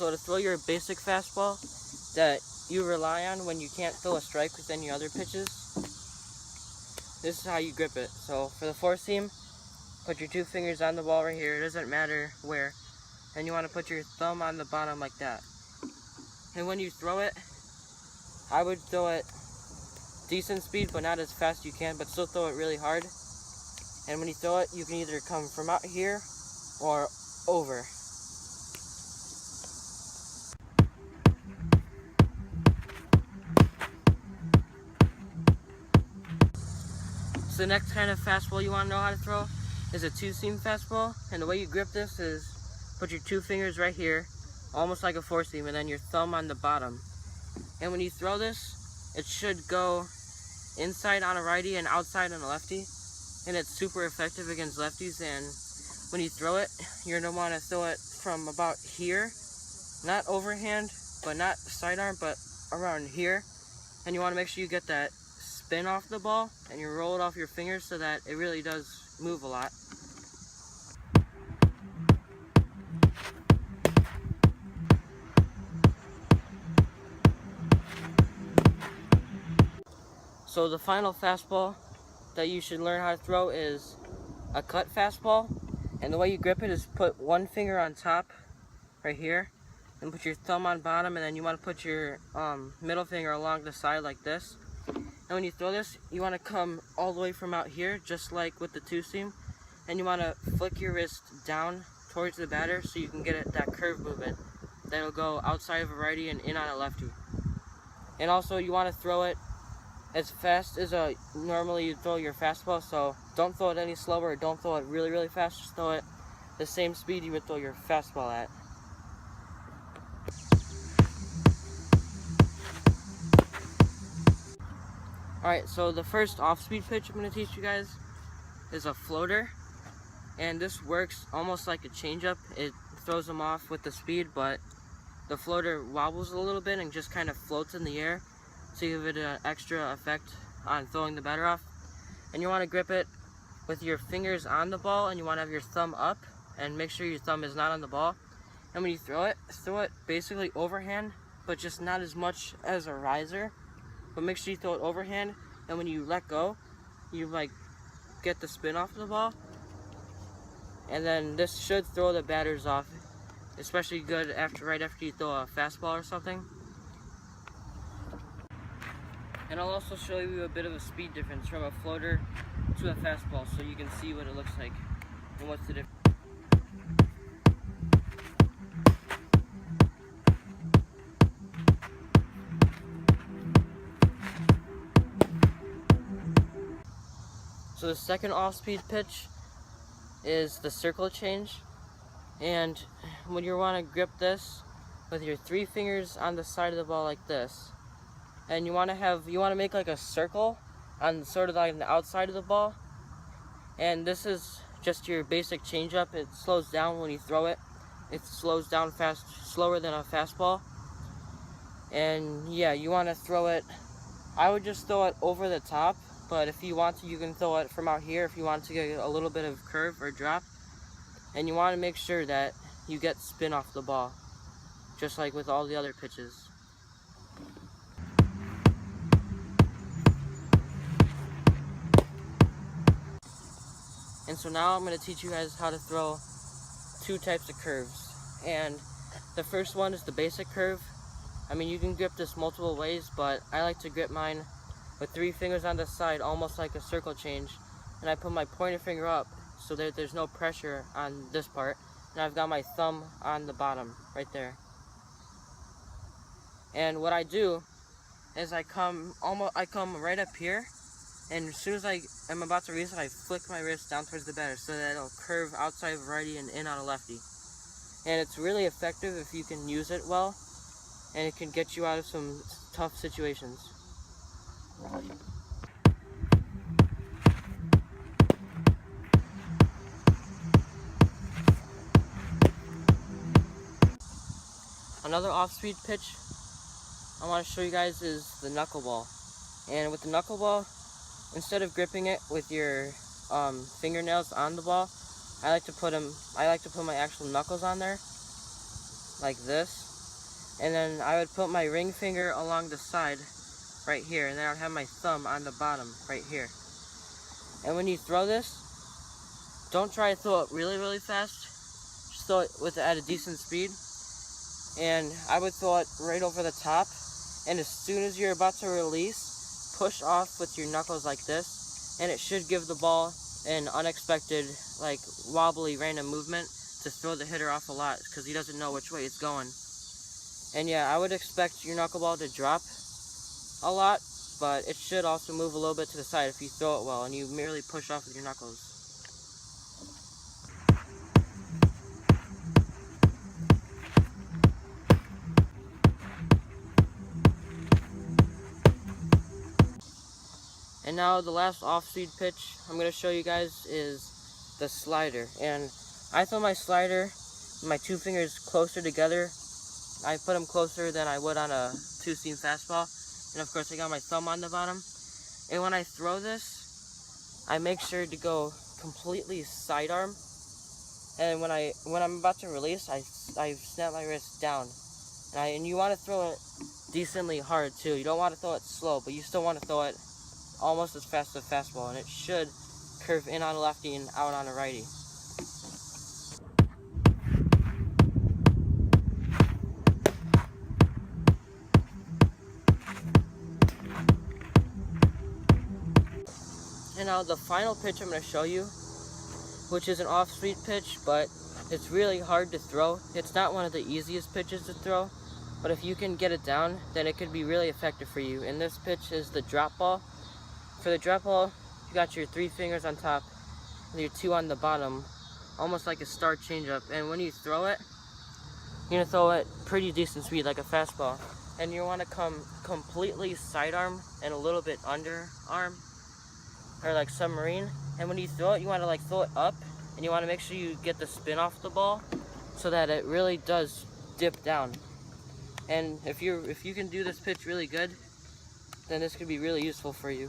So to throw your basic fastball that you rely on when you can't throw a strike with any other pitches, this is how you grip it. So for the four seam, put your two fingers on the ball right here. It doesn't matter where. And you want to put your thumb on the bottom like that. And when you throw it, I would throw it decent speed, but not as fast as you can, but still throw it really hard. And when you throw it, you can either come from out here or over. So the next kind of fastball you want to know how to throw is a two-seam fastball. And the way you grip this is put your two fingers right here, almost like a four-seam, and then your thumb on the bottom. And when you throw this, it should go inside on a righty and outside on a lefty. And it's super effective against lefties. And when you throw it, you're going to want to throw it from about here, not overhand, but not sidearm, but around here. And you want to make sure you get that spin off the ball and you roll it off your fingers so that it really does move a lot. So the final fastball that you should learn how to throw is a cut fastball. And the way you grip it is put one finger on top right here and put your thumb on bottom, and then you want to put your middle finger along the side like this. And when you throw this, you want to come all the way from out here, just like with the two-seam, and you want to flick your wrist down towards the batter so you can get that curve movement that'll go outside of a righty and in on a lefty. And also you want to throw it as fast as normally you throw your fastball, so don't throw it any slower, or don't throw it really, really fast, just throw it the same speed you would throw your fastball at. Alright, so the first off-speed pitch I'm going to teach you guys is a floater. And this works almost like a changeup. It throws them off with the speed, but the floater wobbles a little bit and just kind of floats in the air to give it an extra effect on throwing the batter off. And you want to grip it with your fingers on the ball, and you want to have your thumb up and make sure your thumb is not on the ball. And when you throw it basically overhand, but just not as much as a riser. But make sure you throw it overhand, and when you let go, you like get the spin off the ball. And then this should throw the batters off, especially good right after you throw a fastball or something. And I'll also show you a bit of a speed difference from a floater to a fastball so you can see what it looks like and what's the difference. So the second off-speed pitch is the Circlechange, and when you want to grip this with your three fingers on the side of the ball like this, and you want to make like a circle on sort of like the outside of the ball, and this is just your basic changeup. It slows down when you throw it. It slows down slower than a fastball, and yeah, you want to throw it. I would just throw it over the top. But if you want to, you can throw it from out here if you want to get a little bit of curve or drop. And you want to make sure that you get spin off the ball, just like with all the other pitches. And so now I'm going to teach you guys how to throw two types of curves. And the first one is the basic curve. I mean, you can grip this multiple ways, but I like to grip mine with three fingers on the side, almost like a Circlechange, and I put my pointer finger up so that there's no pressure on this part, and I've got my thumb on the bottom right there. And what I do is I come right up here, and as soon as I'm about to release it, I flick my wrist down towards the batter so that it'll curve outside of righty and in on a lefty. And it's really effective if you can use it well, and it can get you out of some tough situations. Another off-speed pitch I want to show you guys is the knuckleball. And with the knuckleball, instead of gripping it with your fingernails on the ball, I like to put my actual knuckles on there, like this. And then I would put my ring finger along the side right here, and then I would have my thumb on the bottom right here. And when you throw this, don't try to throw it really fast. Just throw it at a decent speed. And I would throw it right over the top, and as soon as you're about to release, push off with your knuckles like this, and it should give the ball an unexpected, like, wobbly random movement to throw the hitter off a lot, because he doesn't know which way it's going. And yeah, I would expect your knuckleball to drop a lot, but it should also move a little bit to the side if you throw it well and you merely push off with your knuckles. And now the last off-speed pitch I'm going to show you guys is the slider. And I throw my slider, my two fingers closer together. I put them closer than I would on a Twoseam fastball. And of course I got my thumb on the bottom. And when I throw this, I make sure to go completely sidearm. And when I'm about to release, I snap my wrist down. And you want to throw it decently hard too. You don't want to throw it slow, but you still want to throw it almost as fast as a fastball. And it should curve in on a lefty and out on a righty. And now the final pitch I'm going to show you, which is an off-speed pitch, but it's really hard to throw. It's not one of the easiest pitches to throw, but if you can get it down, then it could be really effective for you. And this pitch is the drop ball. For the drop ball, you got your 3 fingers on top and your 2 on the bottom, almost like a start changeup. And when you throw it, you're going to throw it pretty decent speed, like a fastball. And you want to come completely sidearm and a little bit underarm, or like submarine. And when you throw it, you want to like throw it up, and you want to make sure you get the spin off the ball so that it really does dip down. And if you can do this pitch really good, then this could be really useful for you.